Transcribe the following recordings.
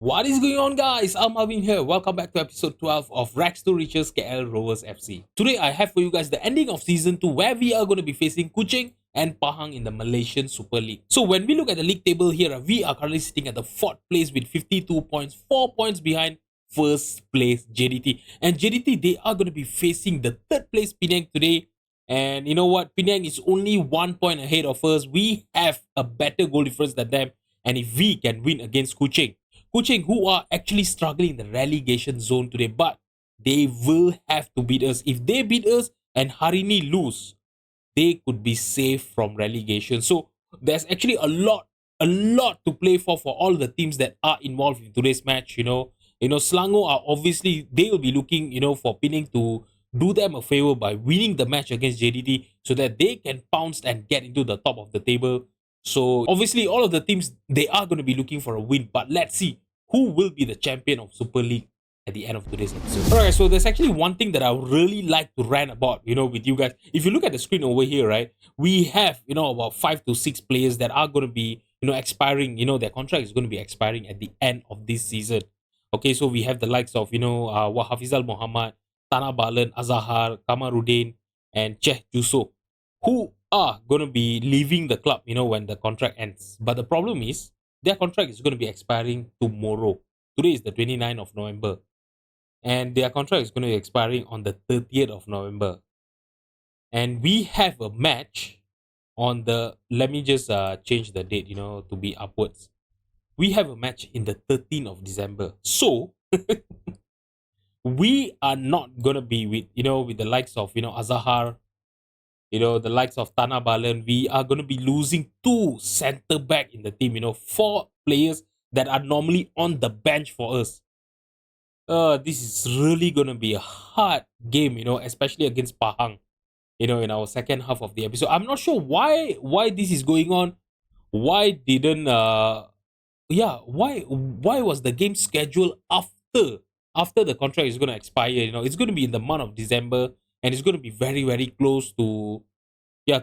What is going on, guys? I'm Alvin here. Welcome back to episode 12 of Rags to Riches KL Rovers FC. Today, I have for you guys the ending of season 2 where we are going to be facing Kuching and Pahang in the Malaysian Super League. So, when we look at the league table here, we are currently sitting at the 4th place with 52 points, 4 points behind first place JDT. And JDT, they are going to be facing the 3rd place Penang today. And you know what? Penang is only 1 point ahead of us. We have a better goal difference than them. And if we can win against Kuching, who are actually struggling in the relegation zone today, but they will have to beat us. If they beat us and Harini lose, they could be safe from relegation. So there's actually a lot to play for all the teams that are involved in today's match. Selangor are obviously they will be looking, for Penang to do them a favor by winning the match against JDT so that they can pounce and get into the top of the table. So obviously all of the teams they are going to be looking for a win, but let's see who will be the champion of Super League at the end of today's episode. Alright, so there's actually one thing that I would really like to rant about, with you guys. If you look at the screen over here, right, we have, about 5 to 6 players that are going to be, expiring, their contract is going to be expiring at the end of this season. Okay, so we have the likes of, Hafizal Muhammad, Tana Balan, Azahar, Kamaruddin, and Cheh Juso, who are going to be leaving the club, when the contract ends. But the problem is, their contract is going to be expiring tomorrow. Today is the 29th of November. And their contract is going to be expiring on the 30th of November. And we have a match on the, let me just change the date, to be upwards. We have a match in the 13th of December. So, we are not going to be with the likes of, Azahar, the likes of Tana Balan. We are going to be losing 2 center back in the team, 4 players that are normally on the bench for us. This is really going to be a hard game, especially against Pahang, in our second half of the episode. I'm not sure why this is going on. Why didn't why was the game scheduled after the contract is going to expire? It's going to be in the month of December, and it's going to be very very close to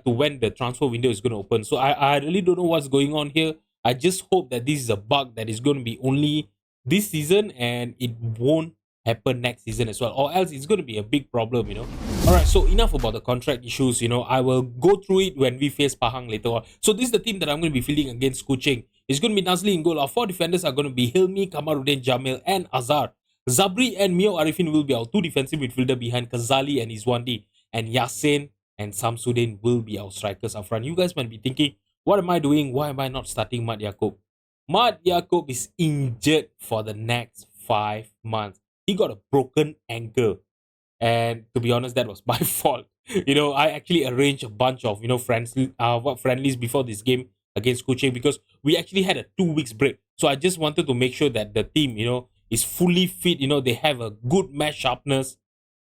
when the transfer window is going to open. So I really don't know what's going on here. I just hope that this is a bug that is going to be only this season and it won't happen next season as well, or else it's going to be a big problem. All right, so enough about the contract issues. I will go through it when we face Pahang later on. So this is the team that I'm going to be fielding against Kuching. It's going to be Nazli in goal. Our 4 defenders are going to be Hilmi, Kamaruddin, Jamil, and Azhar. Zabri and Mio Arifin will be our 2 defensive midfielder behind Kazali and Izwandi, and Yasin and Samsudin will be our strikers up front. You guys might be thinking, what am I doing? Why am I not starting Mat Yaakob? Mat Yaakob is injured for the next 5 months. He got a broken ankle. And to be honest, that was my fault. I actually arranged a bunch of, friendlies before this game against Kuching because we actually had a 2 weeks break. So I just wanted to make sure that the team, is fully fit. They have a good match sharpness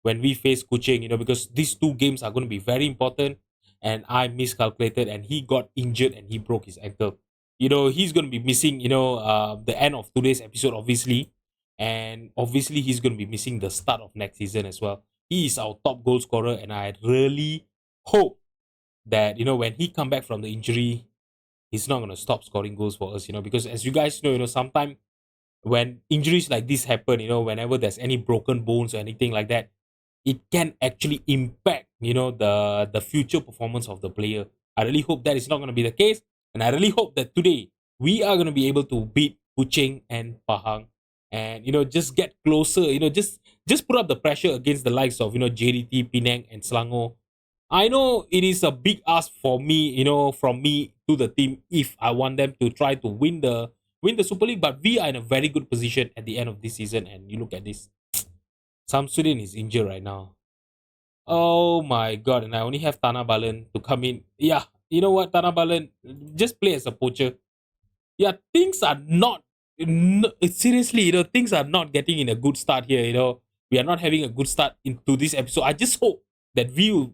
when we face Kuching, because these 2 games are going to be very important. And I miscalculated and he got injured and he broke his ankle. He's going to be missing, the end of today's episode, obviously. And obviously, he's going to be missing the start of next season as well. He is our top goal scorer. And I really hope that, when he come back from the injury, he's not going to stop scoring goals for us, because as you guys know, sometimes when injuries like this happen, whenever there's any broken bones or anything like that, it can actually impact, the future performance of the player. I really hope that is not going to be the case. And I really hope that today we are going to be able to beat Kuching and Pahang and, just get closer, just put up the pressure against the likes of, JDT, Penang, and Selangor. I know it is a big ask for me, from me to the team if I want them to try to win the Super League, but we are in a very good position at the end of this season. And you look at this, Samsudin is injured right now. Oh my god, and I only have Tana Balan to come in. Yeah, you know what, Tana Balan, just play as a poacher. Yeah, things are not, seriously, things are not getting in a good start here. We are not having a good start into this episode. I just hope that we will,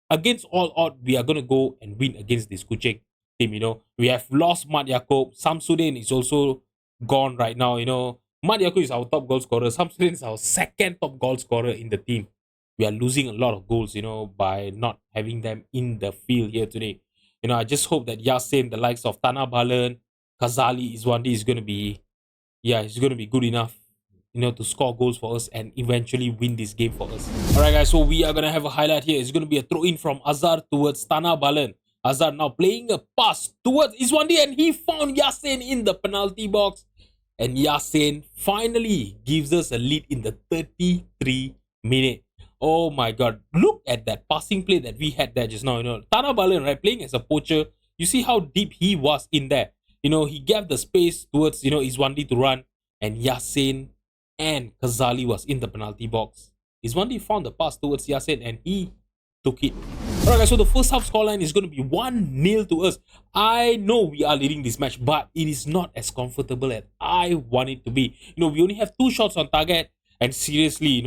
against all odds, we are going to go and win against this Kuching team. We have lost Mat Yaakob. Samsudin is also gone right now. Mat Yaakob is our top goal scorer. Samsudin is our second top goal scorer in the team. We are losing a lot of goals, by not having them in the field here today. I just hope that Yasin, the likes of Tana Balan, Kazali, Izwandi is going to be yeah, he's going to be good enough, to score goals for us and eventually win this game for us. All right, guys. So we are going to have a highlight here. It's going to be a throw in from Azar towards Tana Balan. Azar now playing a pass towards Iswandi, and he found Yasin in the penalty box. And Yasin finally gives us a lead in the 33 minute. Oh my god. Look at that passing play that we had there just now. Tana Balan, right, playing as a poacher. You see how deep he was in there. He gave the space towards, Iswandi to run. And Yasin and Kazali was in the penalty box. Iswandi found the pass towards Yasin and he took it. Alright guys, so the first half scoreline is going to be 1-0 to us. I know we are leading this match, but it is not as comfortable as I want it to be. We only have 2 shots on target, and seriously,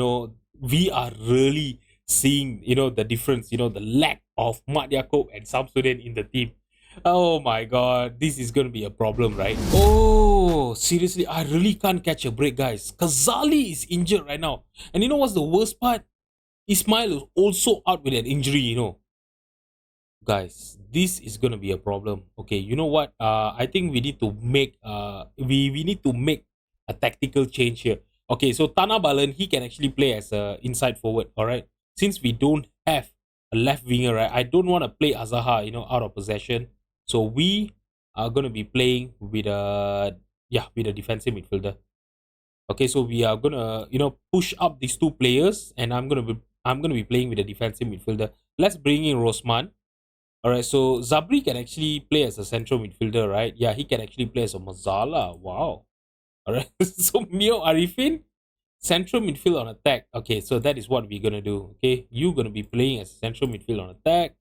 we are really seeing, the difference, the lack of Mat Yaakob and Samsudin in the team. Oh my god, this is going to be a problem, right? Oh, seriously, I really can't catch a break, guys. Kazali is injured right now. And you know what's the worst part? Ismail is also out with an injury. Guys, this is gonna be a problem. Okay, you know what? I think we need to make we need to make a tactical change here. Okay, so Tana Balan, he can actually play as a inside forward. All right, since we don't have a left winger, right? I don't want to play Azaha, out of possession. So we are gonna be playing with a defensive midfielder. Okay, so we are gonna push up these 2 players, and I'm gonna be playing with a defensive midfielder. Let's bring in Rosman. All right, so Zabri can actually play as a central midfielder, right? Yeah, he can actually play as a Mazala. Wow. All right, so Mio Arifin, central midfield on attack. Okay, so that is what we're gonna do. Okay, you're gonna be playing as central midfield on attack,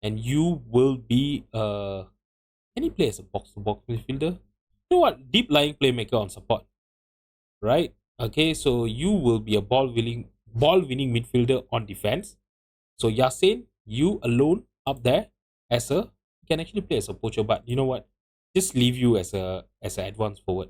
and you will be can he play as a box-to-box midfielder? You know what? Deep lying playmaker on support, right? Okay, so you will be a ball-winning midfielder on defense. So Yasin, you alone up there as a can actually play as a poacher, but you know what? Just leave you as an advanced forward.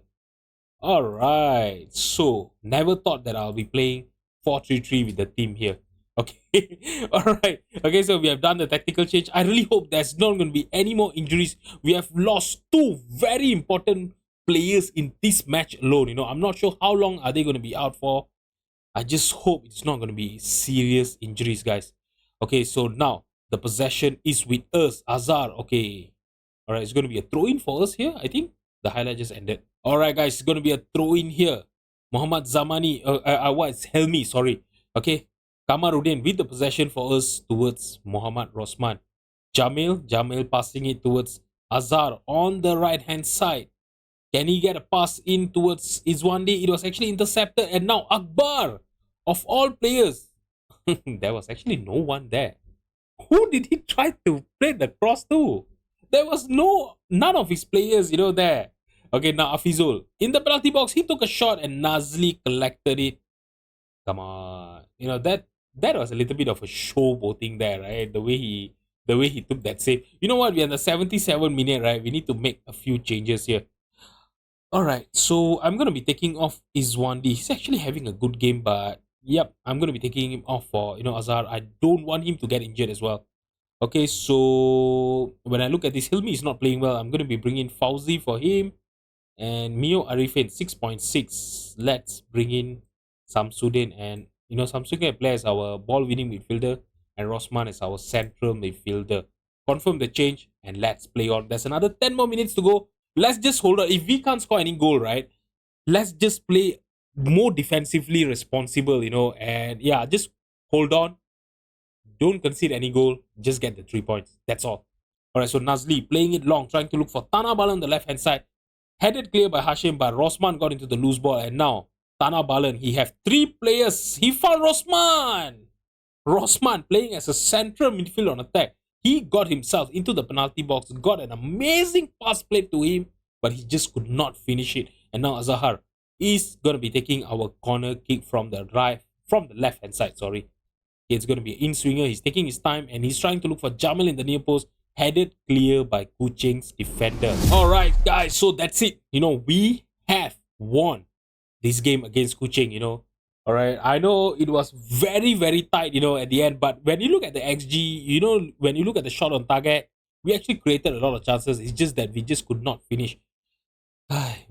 All right. So never thought that I'll be playing 4-3-3 with the team here. Okay. All right. Okay. So we have done the tactical change. I really hope there's not going to be any more injuries. We have lost 2 very important players in this match alone. I'm not sure how long are they going to be out for. I just hope it's not going to be serious injuries, guys. Okay. So now the possession is with us. Azar. Okay. All right. It's going to be a throw in for us here. I think the highlight just ended. All right, guys. It's going to be a throw in here. Muhammad Zamani. It's Helmi. Sorry. Okay. Kamaruddin with the possession for us towards Muhammad Rosman. Jamil passing it towards Azar on the right hand side. Can he get a pass in towards Izwandi? It was actually intercepted, and now Akbar, of all players, there was actually no one there. Who did he try to play the cross to? There was none of his players, there. Okay, now Afizul. In the penalty box, he took a shot and Nazli collected it. Come on. That was a little bit of a showboating there, right? The way he took that save. You know what? We're in the 77 minute, right? We need to make a few changes here. Alright, so I'm gonna be taking off Izwandi. He's actually having a good game, but yep, I'm gonna be taking him off for Azar. I don't want him to get injured as well. Okay, so when I look at this, Hilmi is not playing well. I'm gonna be bringing Fauzi for him, and Mio Arifin 6.6. Let's bring in Samsudin, and Samsudin plays our ball-winning midfielder, and Rosman is our central midfielder. Confirm the change, and let's play on. There's another 10 more minutes to go. Let's just hold on. If we can't score any goal, right, let's just play more defensively responsible, and yeah, just hold on. Don't concede any goal. Just get the 3 points. That's all. All right, so Nazli playing it long, trying to look for Tana Balan on the left-hand side. Headed clear by Hashim, but Rosman got into the loose ball, and now Tana Balan, he have 3 players. He found Rosman. Rosman playing as a central midfield on attack. He got himself into the penalty box, got an amazing pass played to him, but he just could not finish it. And now Azahar is going to be taking our corner kick from the left hand side, sorry. It's going to be an in-swinger. He's taking his time and he's trying to look for Jamil in the near post, headed clear by Kuching's defender. Alright guys, so that's it. We have won this game against Kuching, All right, I know it was very, very tight, at the end. But when you look at the XG, when you look at the shot on target, we actually created a lot of chances. It's just that we just could not finish.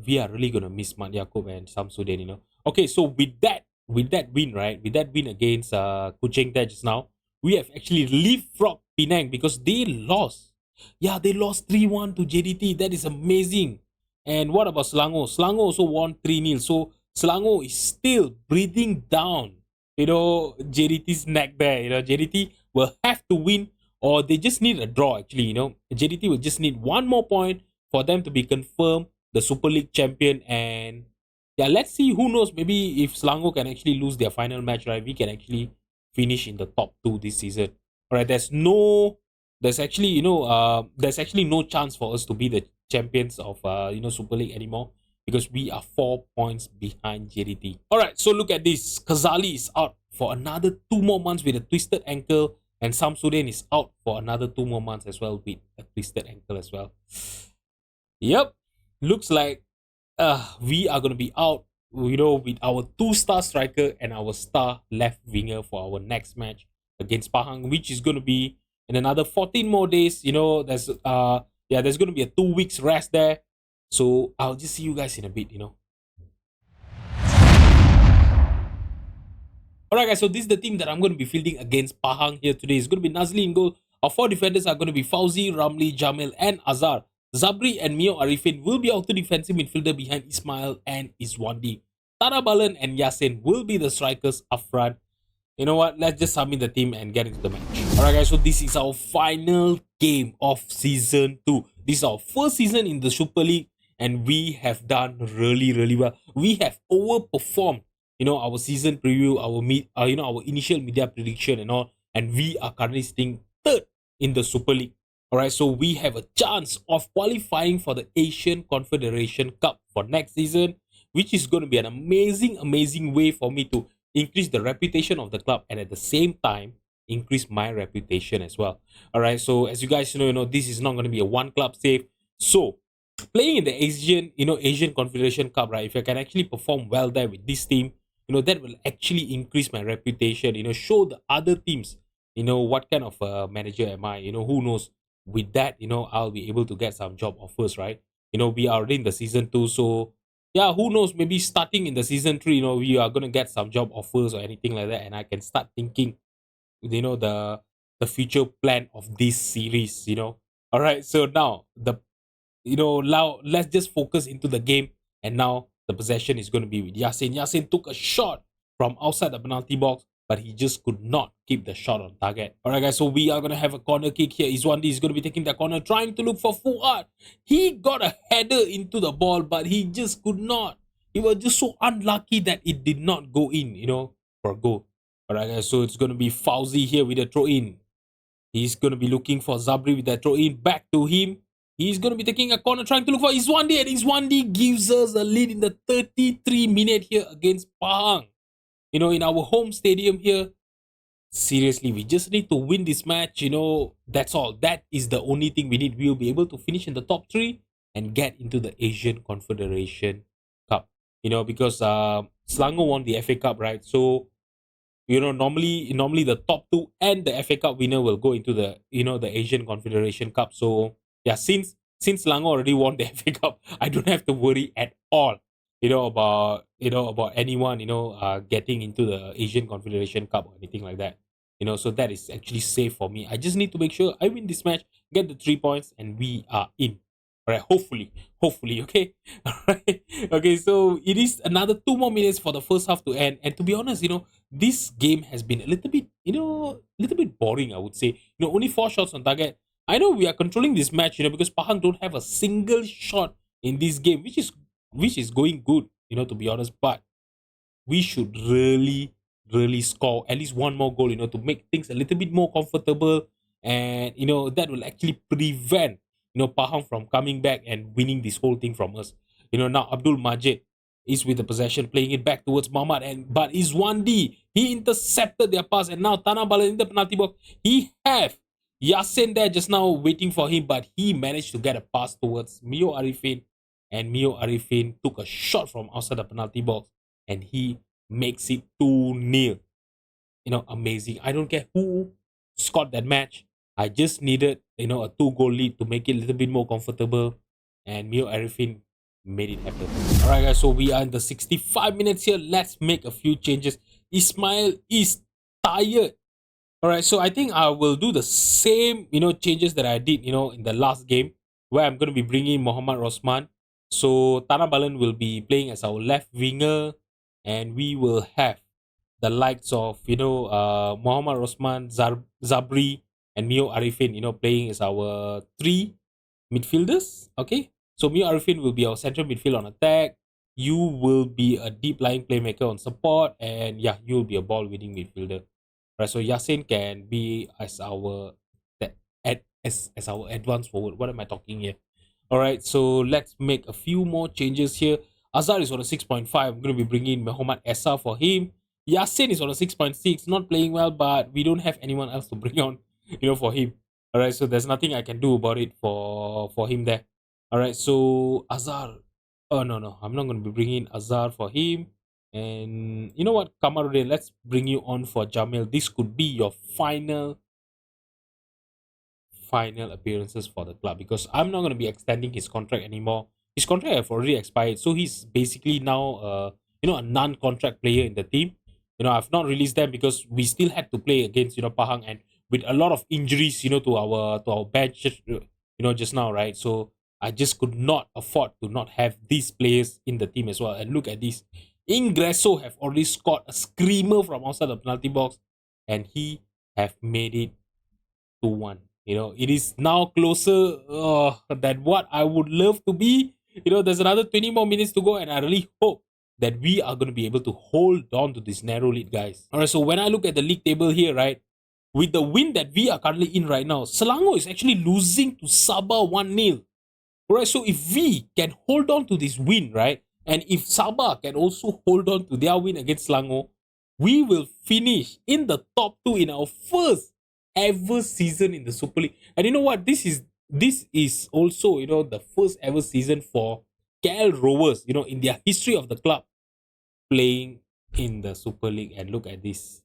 we are really gonna miss Mat Yaakob and Samsudin, you know. Okay, so with that win, right? With that win against Kuching there just now, we have actually leapfrogged Penang because they lost. Yeah, they lost 3-1 to JDT. That is amazing. And what about Selangor? Selangor also won 3-0. So Selangor is still breathing down, JDT's neck there. JDT will have to win or they just need a draw actually, JDT will just need one more point for them to be confirmed the Super League champion. And yeah, let's see, who knows, maybe if Selangor can actually lose their final match, right, we can actually finish in the top two this season. All right, there's actually no chance for us to be the champions of Super League anymore because we are 4 points behind JDT. All right, so look at this. Kazali is out for another 2 more months with a twisted ankle, and Samsudin is out for another 2 more months as well with a twisted ankle as well. Yep, looks like we are going to be out, with our two-star striker and our star left winger for our next match against Pahang, which is going to be in another 14 more days. There's going to be a 2 weeks rest there. So I'll just see you guys in a bit. Alright guys, so this is the team that I'm going to be fielding against Pahang here today. It's going to be Nazli in goal. Our four defenders are going to be Fauzi, Ramli, Jamil and Azhar. Zabri and Mio Arifin will be our two defensive midfielder behind Ismail and Iswandi. Tara Balan and Yasin will be the strikers up front. You know what? Let's just submit the team and get into the match. Alright guys, so this is our final game of Season 2. This is our first season in the Super League and we have done really, really well. We have overperformed, our season preview, our initial media prediction and all. And we are currently sitting third in the Super League. Alright, so we have a chance of qualifying for the Asian Confederation Cup for next season, which is going to be an amazing, amazing way for me to increase the reputation of the club and at the same time increase my reputation as well. Alright, so as you guys know, this is not going to be a one club save. So playing in the Asian Confederation Cup, right? If I can actually perform well there with this team, that will actually increase my reputation. Show the other teams, what kind of manager am I? Who knows? With that, I'll be able to get some job offers, right? We are already in the season 2, so yeah, who knows? Maybe starting in the season 3, we are gonna get some job offers or anything like that, and I can start thinking, the future plan of this series. All right, so now now let's just focus into the game, and now the possession is going to be with Yasin. Yasin took a shot from outside the penalty box, but he just could not keep the shot on target. All right, guys, so we are going to have a corner kick here. Iswandi is going to be taking that corner, trying to look for Fuad. He got a header into the ball, but he just could not. He was just so unlucky that it did not go in, for a goal. All right, guys, so it's going to be Fauzi here with a throw in. He's going to be looking for Zabri with that throw in. Back to him. He's going to be taking a corner, trying to look for Iswandi, and Iswandi gives us a lead in the 33-minute here against Pahang. In our home stadium here. Seriously, we just need to win this match. That's all. That is the only thing we need. We'll be able to finish in the top 3 and get into the Asian Confederation Cup. Because Selangor won the FA Cup, right? So normally the top 2 and the FA Cup winner will go into the the Asian Confederation Cup. So yeah, since Selangor already won the FA Cup, I don't have to worry at all about anyone getting into the Asian Confederation Cup or anything like that. So that is actually safe for me. I just need to make sure I win this match, get the 3 points, and we are in. All right, hopefully, okay. All right, okay. So it is another 2 more minutes for the first half to end, and to be honest, this game has been a little bit boring, I would say. Only 4 shots on target. I know we are controlling this match, because Pahang don't have a single shot in this game, which is going good, to be honest. But we should really, really score at least one more goal, to make things a little bit more comfortable, and that will actually prevent Pahang from coming back and winning this whole thing from us. Now Abdul Majid is with the possession, playing it back towards Mahmad, but Iswandi, he intercepted their pass, and now Tanah Bala in the penalty box. He have Yasin there just now waiting for him, but he managed to get a pass towards Mio Arifin, and Mio Arifin took a shot from outside the penalty box, and he makes it 2-0. Amazing. I don't care who scored that match. I just needed, a 2-goal lead to make it a little bit more comfortable. And Mio Arifin made it happen. All right, guys. So we are in the 65 minutes here. Let's make a few changes. Ismail is tired. All right, so I think I will do the same, changes that I did, in the last game, where I'm going to be bringing Muhammad Rosman. So Tana Balan will be playing as our left winger, and we will have the likes of, Muhammad Rosman, Zabri, and Mio Arifin, playing as our three midfielders. Okay, so Mio Arifin will be our central midfield on attack. You will be a deep lying playmaker on support, and yeah, you will be a ball winning midfielder. Right, so Yasin can be as our as our advanced forward. What am I talking here? All right, so let's make a few more changes here. Azar is on a 6.5. I'm going to be bringing Muhammad Essa for him. Yasin is on a 6.6, not playing well, but we don't have anyone else to bring on, for him. All right, so there's nothing I can do about it for him there. All right, so Azar. Oh no, I'm not going to be bringing Azar for him. And you know what, Kamaruddin, let's bring you on for Jamil. This could be your final appearances for the club because I'm not going to be extending his contract anymore. His contract have already expired, so he's basically now a non-contract player in the team. I've not released them because we still had to play against Pahang, and with a lot of injuries, to our bench, just now, right? So I just could not afford to not have these players in the team as well. And look at this. Ingresso have already scored a screamer from outside the penalty box, and he have made it 2-1. It is now closer than what I would love to be. There's another 20 more minutes to go, and I really hope that we are going to be able to hold on to this narrow lead, guys. All right, so when I look at the league table here, right, with the win that we are currently in right now, Selangor is actually losing to Sabah 1-0. Right, so if we can hold on to this win, right, and if Sabah can also hold on to their win against Selangor, we will finish in the top two in our first ever season in the Super League. And you know what? This is also the first ever season for KL Rovers. In their history of the club playing in the Super League. And look at this.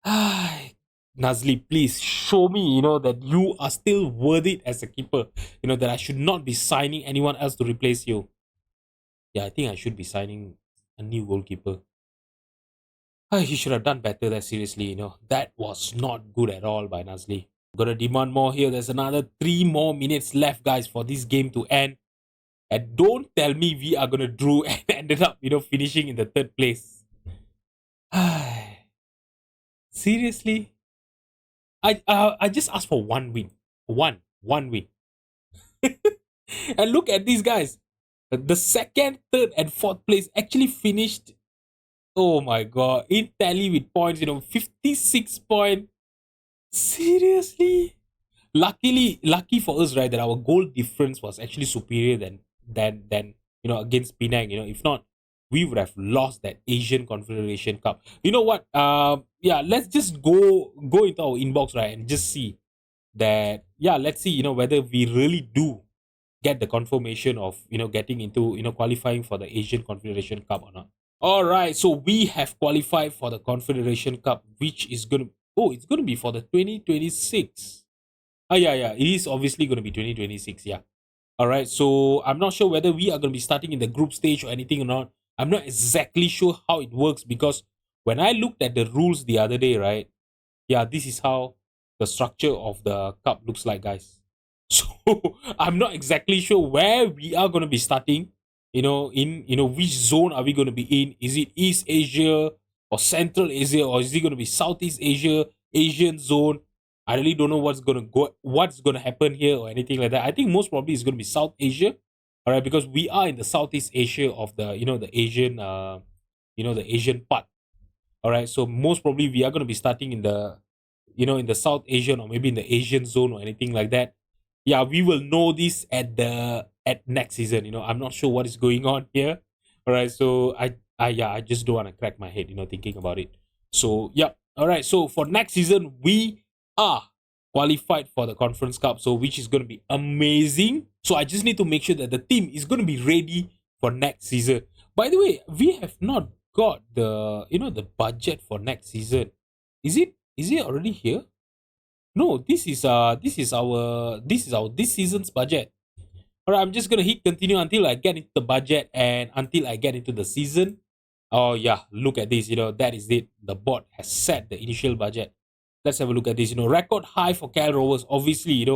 Nazli, please show me, that you are still worth it as a keeper. That I should not be signing anyone else to replace you. Yeah, I think I should be signing a new goalkeeper. He should have done better there, seriously. That was not good at all by Nazli. Gotta demand more here. There's another 3 more minutes left, guys, for this game to end. And don't tell me we are gonna draw and ended up, finishing in the third place. Seriously? I just asked for one win. One win. And look at these guys. The second, third, and fourth place actually finished. Oh my god. In tally with points, 56 point. Seriously? Lucky for us, right, that our goal difference was actually superior than against Penang. If not, we would have lost that Asian Confederation Cup. You know what? Yeah, let's just go into our inbox, right, and just see that. Yeah, let's see, whether we really do get the confirmation of getting into qualifying for the Asian Confederation Cup or not. All right, so we have qualified for the Confederation Cup, which is gonna it's gonna be for the 2026. Yeah, it is obviously gonna be 2026. Yeah. All right, so I'm not sure whether we are gonna be starting in the group stage or anything or not. I'm not exactly sure how it works because when I looked at the rules the other day, right? Yeah, this is how the structure of the cup looks like, guys. So I'm not exactly sure where we are going to be starting. In which zone are we going to be in? Is it East Asia or Central Asia, or is it going to be Southeast Asia, Asian zone? I really don't know what's going to happen here or anything like that. I think most probably it's going to be South Asia, all right, because we are in the Southeast Asia of the the Asian the Asian part. All right, so most probably we are going to be starting in the in the South Asian or maybe in the Asian zone or anything like that. Yeah, we will know this at next season. I'm not sure what is going on here. All right, so I just don't want to crack my head, thinking about it. So yeah, all right. So for next season, we are qualified for the Conference Cup, so which is going to be amazing. So I just need to make sure that the team is going to be ready for next season. By the way, we have not got the the budget for next season. Is it already here? No, this is our this season's budget. All right, I'm just gonna hit continue until I get into the budget and until I get into the season. Oh yeah, look at this. That is it. The bot has set the initial budget. Let's have a look at this. Record high for Cal Rovers. Obviously,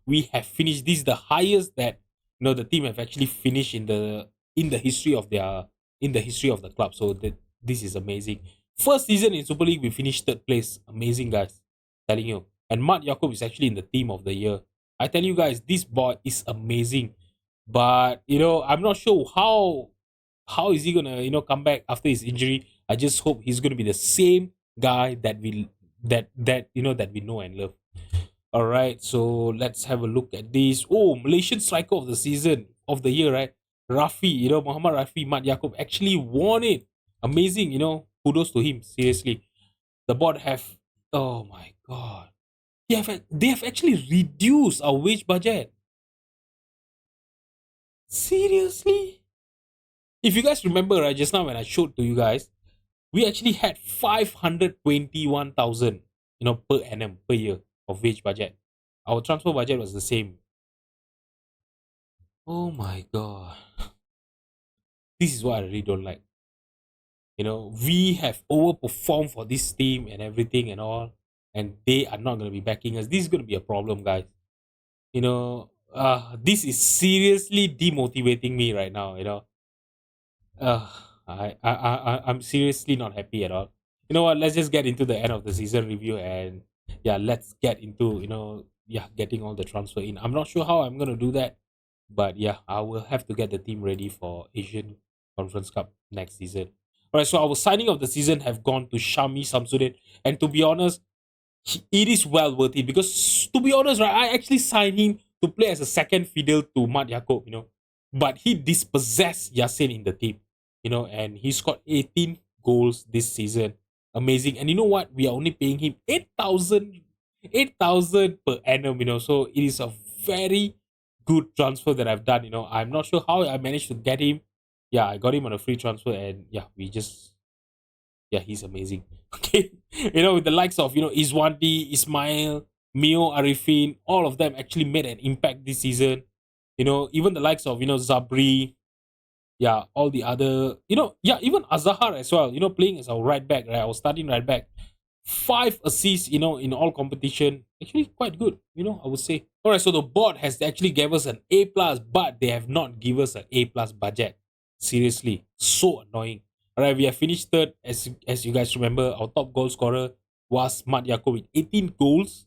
we have finished. This is the highest that the team have actually finished in the history of their in the history of the club. So this is amazing. First season in Super League, we finished third place. Amazing, guys. Telling you. And Mat Yacob is actually in the team of the year. I tell you guys, this boy is amazing. But I'm not sure how is he gonna come back after his injury. I just hope he's gonna be the same guy that we know and love. All right, so let's have a look at this. Oh, Malaysian striker of the season of the year, right? Rafi, Muhammad Rafi Mat Yaakob actually won it. Amazing, kudos to him. Seriously, the board have. Oh my god, they have actually reduced our wage budget. Seriously, if you guys remember, right, just now when I showed to you guys, we actually had 521,000, per annum per year of wage budget. Our transfer budget was the same. Oh my god. This is what I really don't like. We have overperformed for this team and everything and all, and they are not going to be backing us. This is going to be a problem, guys. This is seriously demotivating me right now. Uh, I'm seriously not happy at all. You know what? Let's just get into the end of the season review and yeah, let's get into getting all the transfer in. I'm not sure how I'm gonna do that, but yeah, I will have to get the team ready for Asian Conference Cup next season. All right, so our signing of the season have gone to Shami Samsudin, and to be honest, it is well worth it because to be honest, right, I actually signed him to play as a second fiddle to Mat Yacob, but he dispossessed Yasin in the team, and he scored 18 goals this season. Amazing. And you know what? We are only paying him 8,000 per annum, so it is a very good transfer that I've done. I'm not sure how I managed to get him. Yeah, I got him on a free transfer, and yeah, he's amazing. Okay. With the likes of, Iswandi, Ismail, Mio Arifin, all of them actually made an impact this season. Even the likes of, Zabri, yeah, all the other, yeah, even Azahar as well, playing as our right back, right? I was starting right back. 5 assists, in all competition. Actually, quite good, I would say. All right, so the board has actually gave us an A plus, but they have not given us an A plus budget. Seriously, so annoying. All right, we have finished third. As you guys remember, our top goal scorer was Mat Yacob with 18 goals.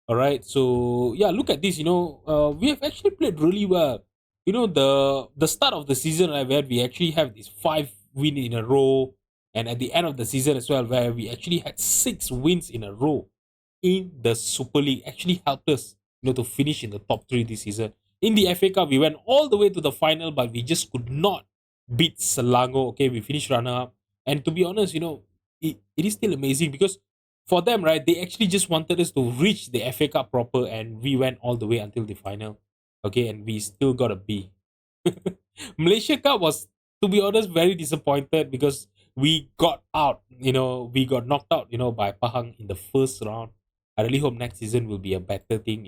All right, so yeah, look at this. We have actually played really well. The start of the season, right, where we actually have these 5 wins in a row, and at the end of the season as well, where we actually had 6 wins in a row in the Super League, actually helped us, to finish in the top 3 this season. In the FA Cup, we went all the way to the final, but we just could not beat Selangor. Okay, we finished runner-up. And to be honest, it is still amazing because for them, right, they actually just wanted us to reach the FA Cup proper, and we went all the way until the final. Okay, and we still got a B. Malaysia Cup was, to be honest, very disappointed because we got out, we got knocked out, by Pahang in the first round. I really hope next season will be a better thing,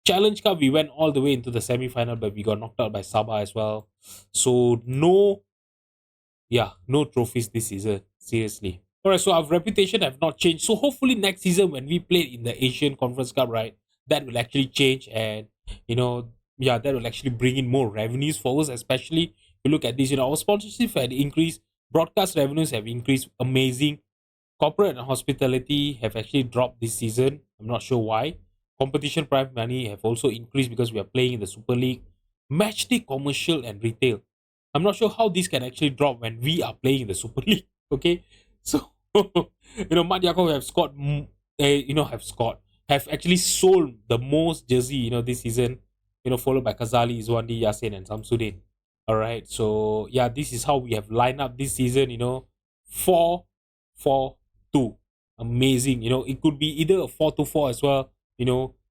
Challenge Cup, we went all the way into the semi-final, but we got knocked out by Sabah as well. So no trophies this season. Seriously. Alright, so our reputation have not changed. So hopefully next season when we play in the Asian Conference Cup, right, that will actually change and that will actually bring in more revenues for us, especially if you look at this, our sponsorship had increased, broadcast revenues have increased, amazing. Corporate and hospitality have actually dropped this season. I'm not sure why. Competition prize money have also increased because we are playing in the Super League. Matchday commercial and retail. I'm not sure how this can actually drop when we are playing in the Super League. Okay, so Mat Yacob have scored, have actually sold the most jersey, this season. Followed by Kazali, Izwandi, Yasin, and Samsudin. All right, so yeah, this is how we have lined up this season. 4-4-2. Amazing. It could be either a 4-2-4 as well.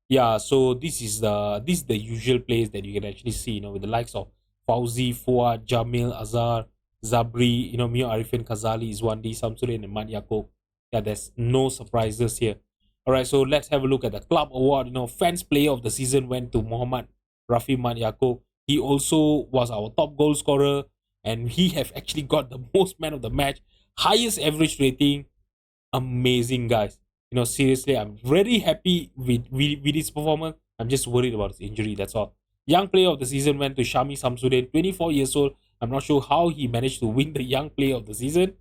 Yeah. So this is the usual plays that you can actually see. With the likes of Fauzi, Fuad, Jamil, Azhar, Zabri, Mio Arifin, Kazali, Izwandi, Samsudin, and Mat Yacob. Yeah, there's no surprises here. All right, so let's have a look at the club award. Fans player of the season went to Muhammad Rafi Mat Yacob. He also was our top goal scorer, and he have actually got the most man of the match, highest average rating. Amazing, guys. Seriously, I'm very happy with his performance. I'm just worried about his injury. That's all. Young player of the season went to Shami Samsudin, 24 years old. I'm not sure how he managed to win the young player of the season.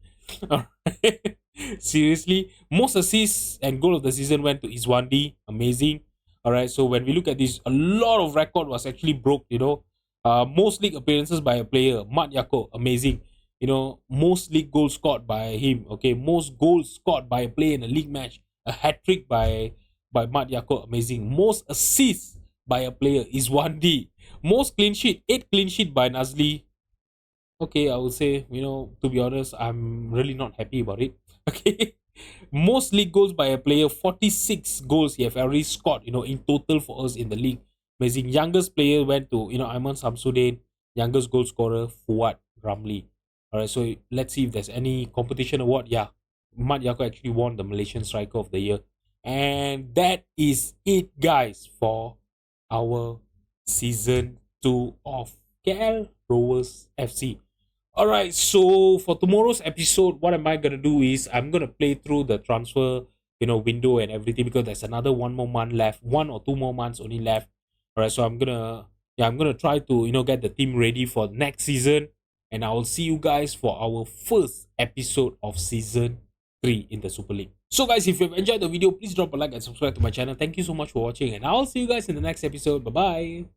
Seriously, most assists and goal of the season went to Iswandi. Amazing. All right. So when we look at this, a lot of record was actually broke. Most league appearances by a player, Mat Yako. Amazing. Most league goals scored by him. Okay, most goals scored by a player in a league match, a hat trick by Mat Yako. Amazing. Most assists by a player is Wandi. Most clean sheet, 8 clean sheet by Nazli. Okay, I would say, to be honest, I'm really not happy about it. Okay. Most league goals by a player, 46 goals he have already scored, in total for us in the league. Amazing. Youngest player went to, Aiman Samsudin. Youngest goal scorer, Fuad Ramli. All right, so let's see if there's any competition award. Yeah, Mat Yako actually won the Malaysian Striker of the Year. And that is it, guys, for our season 2 of KL Rovers FC. All right, so for tomorrow's episode, what am I gonna do is I'm gonna play through the transfer, window and everything, because there's another 1 more month left, 1 or 2 more months only left. All right, so I'm gonna try to get the team ready for next season, and I will see you guys for our first episode of season 3 in the Super League. So guys, if you've enjoyed the video, please drop a like and subscribe to my channel. Thank you so much for watching, and I'll see you guys in the next episode. Bye bye.